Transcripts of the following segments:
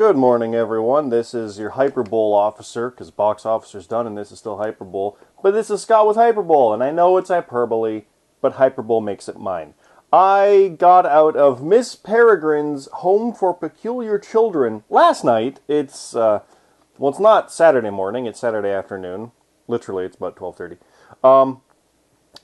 Good morning, everyone. This is your Hyperbole officer, because box officer's done and this is still Hyperbole. But this is Scott with Hyperbole, and I know it's Hyperbole, but Hyperbole makes it mine. I got out of Miss Peregrine's Home for Peculiar Children last night. It's not Saturday morning, it's Saturday afternoon. Literally, it's about 12:30.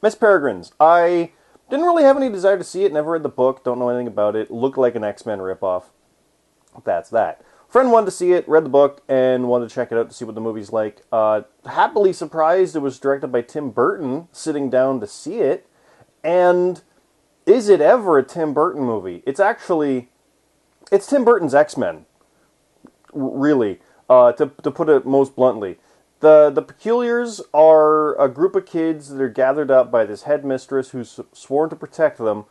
Miss Peregrine's. I didn't really have any desire to see it, never read the book, don't know anything about it. Looked like an X-Men ripoff. That's that. Friend wanted to see it, read the book, and wanted to check it out to see what the movie's like. Happily surprised it was directed by Tim Burton, sitting down to see it. And is it ever a Tim Burton movie? It's Tim Burton's X-Men, really, to put it most bluntly. The Peculiars are a group of kids that are gathered up by this headmistress who's sworn to protect them,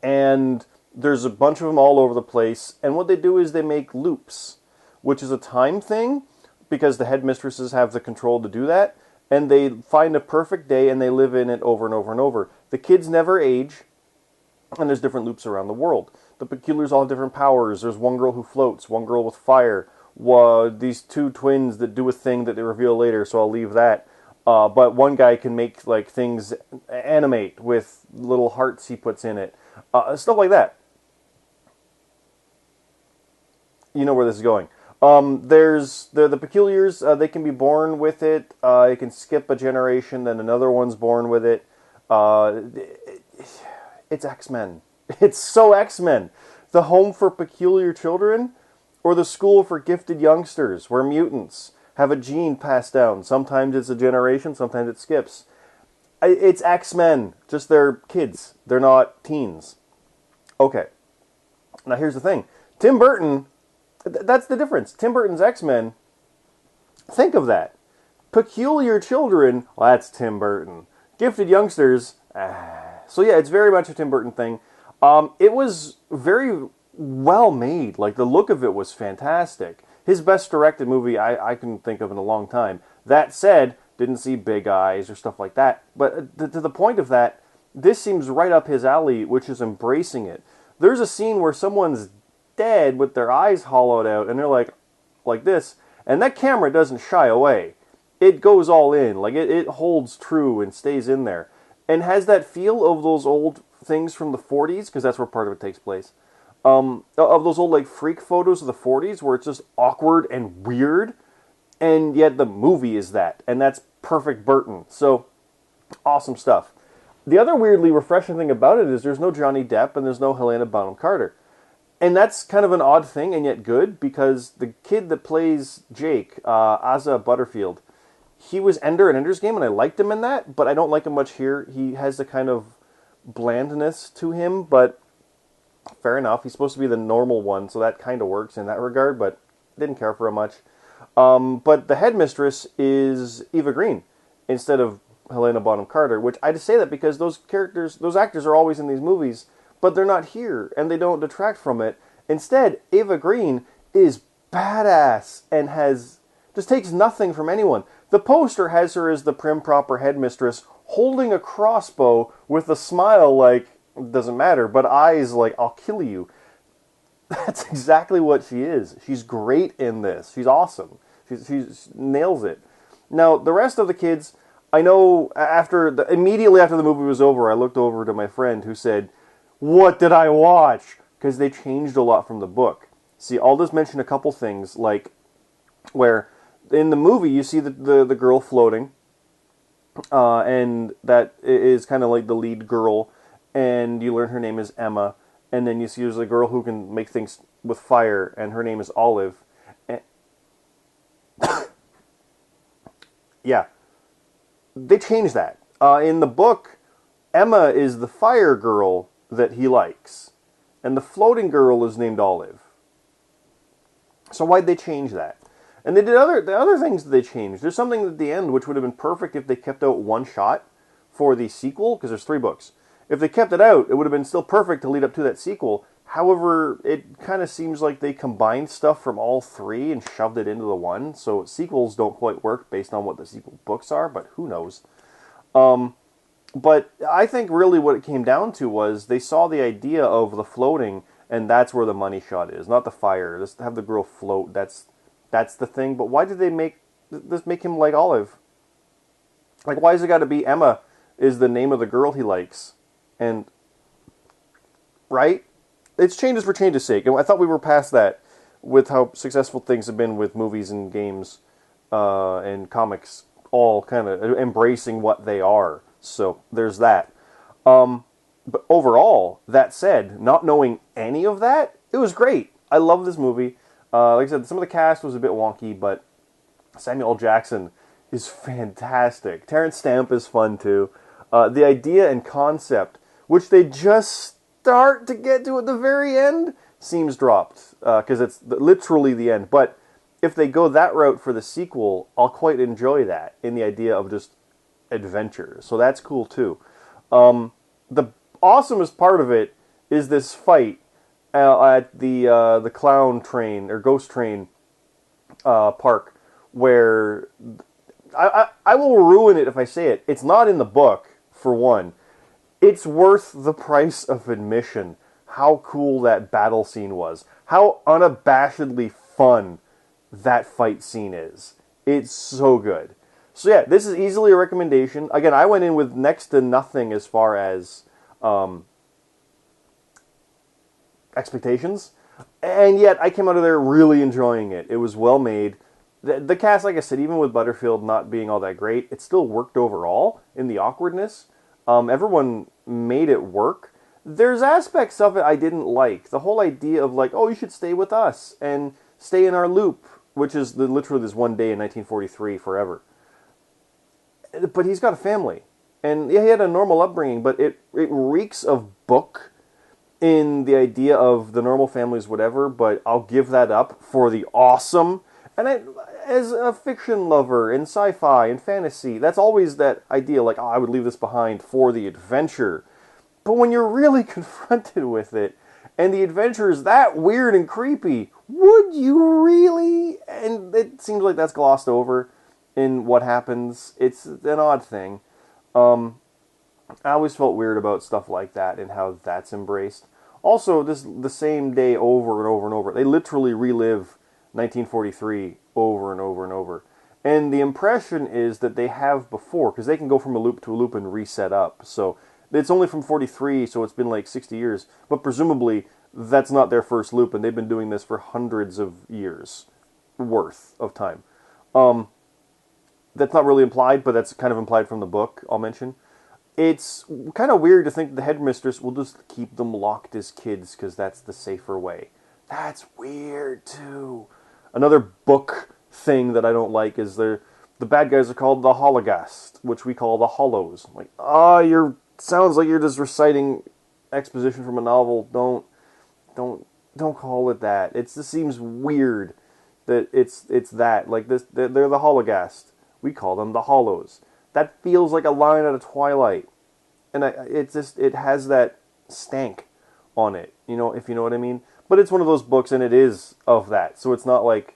and there's a bunch of them all over the place, and what they do is they make loops, which is a time thing, because the headmistresses have the control to do that, and they find a perfect day and they live in it over and over and over. The kids never age, and there's different loops around the world. The Peculiars all have different powers. There's one girl who floats, one girl with fire, these two twins that do a thing that they reveal later, so I'll leave that. But one guy can make things animate with little hearts he puts in it. Stuff like that. You know where this is going. There's the Peculiars. They can be born with it. You can skip a generation, then another one's born with it. It's X-Men. It's so X-Men. The Home for Peculiar Children, or the School for Gifted Youngsters, where mutants have a gene passed down. Sometimes it's a generation, sometimes it skips. It's X-Men. Just they're kids. They're not teens. Okay. Now here's the thing. Tim Burton. That's the difference. Tim Burton's X-Men, think of that. Peculiar Children, well, that's Tim Burton. Gifted Youngsters, So yeah, it's very much a Tim Burton thing. It was very well made. The look of it was fantastic. His best directed movie I can think of in a long time. That said, didn't see Big Eyes or stuff like that. But to the point of that, this seems right up his alley, which is embracing it. There's a scene where someone's dead with their eyes hollowed out, and they're like this, and that camera doesn't shy away. It goes all in. It holds true and stays in there, and has that feel of those old things from the 40s, because that's where part of it takes place, of those old freak photos of the 40s where it's just awkward and weird, and yet the movie is that, and that's perfect Burton. So awesome stuff. The other weirdly refreshing thing about it is there's no Johnny Depp and there's no Helena Bonham Carter. And that's kind of an odd thing, and yet good, because the kid that plays Jake, Asa Butterfield, he was Ender in Ender's Game, and I liked him in that, but I don't like him much here. He has the kind of blandness to him, but fair enough. He's supposed to be the normal one, so that kind of works in that regard, but didn't care for him much. But the headmistress is Eva Green, instead of Helena Bonham Carter, which I just say that because those actors are always in these movies, but they're not here, and they don't detract from it. Instead, Eva Green is badass and just takes nothing from anyone. The poster has her as the prim proper headmistress holding a crossbow with a smile doesn't matter, but eyes I'll kill you. That's exactly what she is. She's great in this. She's awesome. She nails it. Now, the rest of the kids, I know immediately after the movie was over, I looked over to my friend who said, "What did I watch?" Because they changed a lot from the book. See, I'll just mention a couple things, where in the movie you see the girl floating, and that is kind of the lead girl, and you learn her name is Emma, and then you see there's a girl who can make things with fire, and her name is Olive. And yeah, they changed that. In the book, Emma is the fire girl that he likes, and the floating girl is named Olive. So why'd they change that? And they did the other things that they changed. There's something at the end which would have been perfect if they kept out one shot for the sequel, because there's 3 books. If they kept it out, it would have been still perfect to lead up to that sequel. However, it kind of seems like they combined stuff from all 3 and shoved it into the one, so sequels don't quite work based on what the sequel books are, but who knows. But I think really what it came down to was they saw the idea of the floating And that's where the money shot is, not the fire. Just have the girl float. That's the thing. But why did they make him like Olive? Like, why has it got to be Emma is the name of the girl he likes? And, right? It's changes for change's sake. And I thought we were past that with how successful things have been with movies and games and comics, all kind of embracing what they are. So there's that. But overall, that said, not knowing any of that, it was great. I love this movie. Like I said, some of the cast was a bit wonky, but Samuel L. Jackson is fantastic. Terrence Stamp is fun too. The idea and concept, which they just start to get to at the very end, seems dropped because it's literally the end. But if they go that route for the sequel, I'll quite enjoy that in the idea of just adventure. So that's cool too. The awesomest part of it is this fight at the clown train or ghost train park, where I will ruin it if I say it. It's not in the book, for one. It's worth the price of admission. How cool that battle scene was. How unabashedly fun that fight scene is. It's so good. So yeah, this is easily a recommendation. Again, I went in with next to nothing as far as expectations, and yet I came out of there really enjoying it. It was well made. The cast, like I said, even with Butterfield not being all that great, it still worked overall in the awkwardness. Everyone made it work. There's aspects of it I didn't like. The whole idea of like, oh, you should stay with us and stay in our loop, which is literally this one day in 1943 forever. But he's got a family. And yeah, he had a normal upbringing, but it reeks of book in the idea of the normal families, whatever, but I'll give that up for the awesome. And as a fiction lover in sci-fi and fantasy, that's always that idea, like, oh, I would leave this behind for the adventure. But when you're really confronted with it, and the adventure is that weird and creepy, would you really? And it seems like that's glossed over in what happens. It's an odd thing. I always felt weird about stuff like that and how that's embraced. Also, the same day over and over and over. They literally relive 1943 over and over and over. And the impression is that they have before, because they can go from a loop to a loop and reset up. So it's only from 43, so it's been like 60 years. But presumably, that's not their first loop, and they've been doing this for hundreds of years worth of time. That's not really implied, but that's kind of implied from the book, I'll mention. It's kind of weird to think the headmistress will just keep them locked as kids because that's the safer way. That's weird, too. Another book thing that I don't like is the bad guys are called the Hologast, which we call the Hollows. Like, sounds like you're just reciting exposition from a novel. Don't call it that. It just seems weird that it's that. Like this, they're the Hologast. We call them the Hollows. That feels like a line out of Twilight, and it has that stank on it. You know, if you know what I mean. But it's one of those books, and it is of that. So it's not like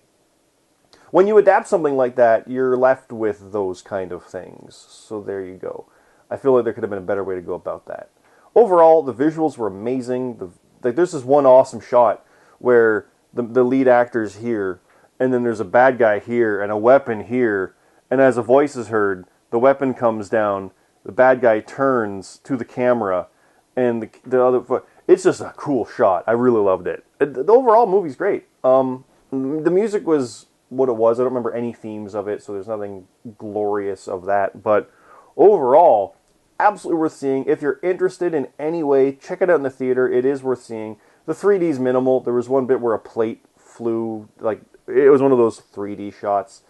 when you adapt something like that, you're left with those kind of things. So there you go. I feel like there could have been a better way to go about that. Overall, the visuals were amazing. There's this one awesome shot where the lead actor's here, and then there's a bad guy here, and a weapon here, and as a voice is heard, the weapon comes down, the bad guy turns to the camera, and the other foot. It's just a cool shot. I really loved it. The overall movie's great. The music was what it was. I don't remember any themes of it, so there's nothing glorious of that. But overall, absolutely worth seeing. If you're interested in any way, check it out in the theater. It is worth seeing. The 3D is minimal. There was one bit where a plate flew. Like, it was one of those 3D shots.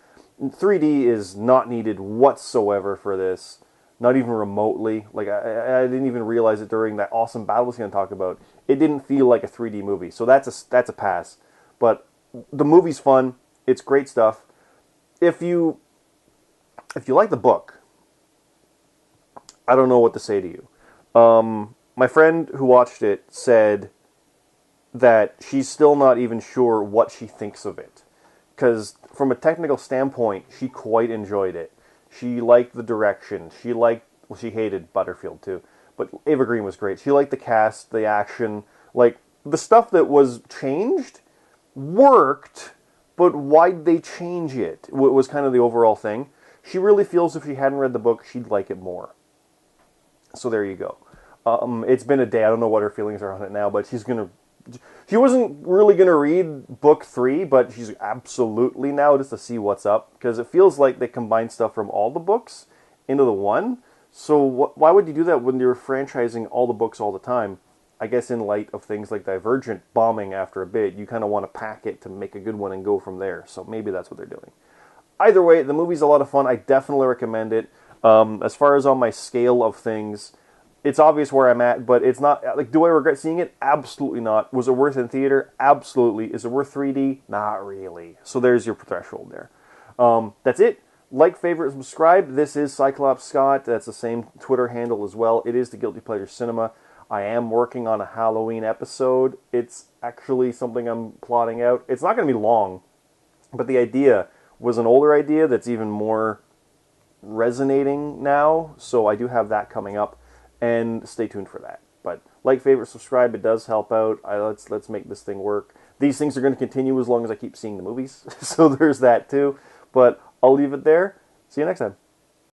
3D is not needed whatsoever for this. Not even remotely. Like, I didn't even realize it during that awesome battle scene I talk about. It didn't feel like a 3D movie. So that's a pass. But the movie's fun. It's great stuff. If you like the book, I don't know what to say to you. My friend who watched it said that she's still not even sure what she thinks of it. Because from a technical standpoint, she quite enjoyed it. She liked the direction. She hated Butterfield too. But Ava Green was great. She liked the cast, the action. Like, the stuff that was changed worked, but why'd they change it? Was kind of the overall thing. She really feels if she hadn't read the book, she'd like it more. So there you go. It's been a day. I don't know what her feelings are on it now, but she wasn't really gonna read book 3, but she's absolutely now just to see what's up, because it feels like they combine stuff from all the books into the one. So why would you do that when you're franchising all the books all the time? I guess in light of things like Divergent bombing after a bit, you kind of want to pack it to make a good one and go from there. So maybe that's what they're doing. Either way, the movie's a lot of fun. I definitely recommend it. As far as on my scale of things, it's obvious where I'm at, but it's not, like, do I regret seeing it? Absolutely not. Was it worth in theater? Absolutely. Is it worth 3D? Not really. So there's your threshold there. That's it. Like, favorite, subscribe. This is Cyclops Scott. That's the same Twitter handle as well. It is the Guilty Pleasure Cinema. I am working on a Halloween episode. It's actually something I'm plotting out. It's not going to be long, but the idea was an older idea that's even more resonating now. So I do have that coming up. And stay tuned for that. But like, favorite, subscribe. It does help out. Let's make this thing work. These things are going to continue as long as I keep seeing the movies. So there's that too. But I'll leave it there. See you next time.